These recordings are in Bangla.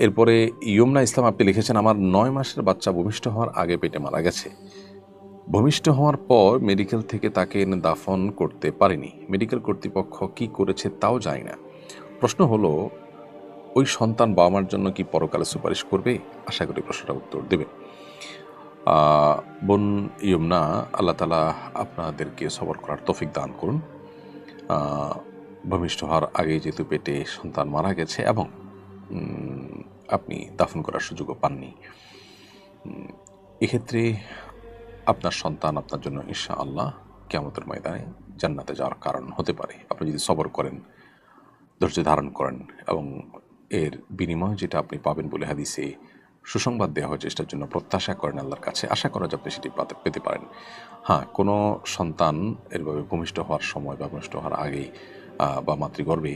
এরপরে ইয়মনা ইসলাম আপনি লিখেছেন, আমার 9 মাসের বাচ্চা ভূমিষ্ঠ হওয়ার আগে পেটে মারা গেছে। ভূমিষ্ঠ হওয়ার পর মেডিকেল থেকে তাকে এনে দাফন করতে পারেনি। মেডিকেল কর্তৃপক্ষ কি করেছে তাও জানি না। প্রশ্ন হলো, ওই সন্তান বাবা মার জন্য কি পরকালে সুপারিশ করবে? আশা করি প্রশ্নটা উত্তর দেবে। বোন ইয়মনা, আল্লাহ তালা আপনাদেরকে সবর করার তৌফিক দান করুন। ভূমিষ্ঠ হওয়ার আগে যেহেতু পেটে সন্তান মারা গেছে এবং আপনি দাফন করার সুযোগও পাননি, এক্ষেত্রে আপনার সন্তান আপনার জন্য ইনশাআল্লাহ কিয়ামতের ময়দানে জান্নাতে যাওয়ার কারণ হতে পারে, আপনি যদি সবর করেন, ধৈর্য ধারণ করেন এবং এর বিনিময় যেটা আপনি পাবেন বলে হাদিসে সুসংবাদ দেওয়া হয়েছে সেটার জন্য প্রত্যাশা করেন আল্লাহর কাছে, আশা করা যায় আপনি সেটি পেতে পারেন। হ্যাঁ, কোনো সন্তান এরভাবে ভূমিষ্ঠ হওয়ার সময় বা ভূমিষ্ঠ হওয়ার আগেই বা মাতৃগর্ভে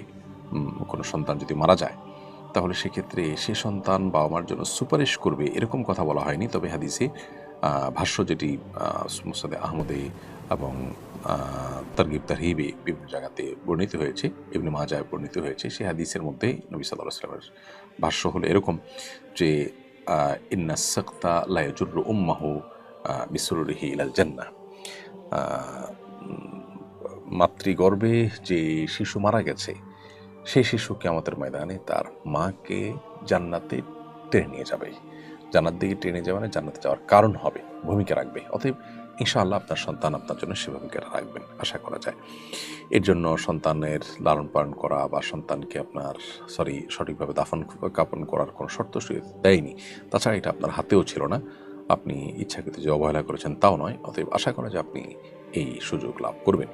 কোনো সন্তান যদি মারা যায়, তাহলে সেক্ষেত্রে সে সন্তান বাবা মার জন্য সুপারিশ করবে এরকম কথা বলা হয়নি। তবে হাদিসে ভাষ্য যেটি মুসনাদে আহমদে এবং তারগিব তারহিবে বিভিন্ন জায়গাতে বর্ণিত হয়েছে, ইবনে মাজায় বর্ণিত হয়েছে, সেই হাদিসের মধ্যে নবী সাল্লাল্লাহু আলাইহি ওয়াসাল্লামের ভাষ্য হলো এরকম যে ইন্না সাকতা লা ইয়াজুরু উম্মাহু বিসুরুরিহি ইলাল জান্নাহ। মাতৃগর্ভে যে শিশু মারা গেছে, সেই শিশু কিয়ামতের ময়দানে তার মাকে জান্নাতে টেনে নিয়ে যাবে। জান্নাত দিকে টেনে যাওয়া মানে জান্নাতে যাওয়ার কারণ হবে, ভূমিকা রাখবে। অতএব ইনশাআল্লাহ আপনার সন্তান আপনার জন্য সে ভূমিকা রাখবেন আশা করা যায়। এর জন্য সন্তানের লালন পালন করা বা সন্তানকে আপনার সঠিকভাবে দাফন কাফন করার কোনো শর্ত দেয়নি। তাছাড়া এটা আপনার হাতেও ছিল না, আপনি ইচ্ছাকৃত যে অবহেলা করেছেন তাও নয়। অতএব আশা করা যায় আপনি এই সুযোগ লাভ করবেন।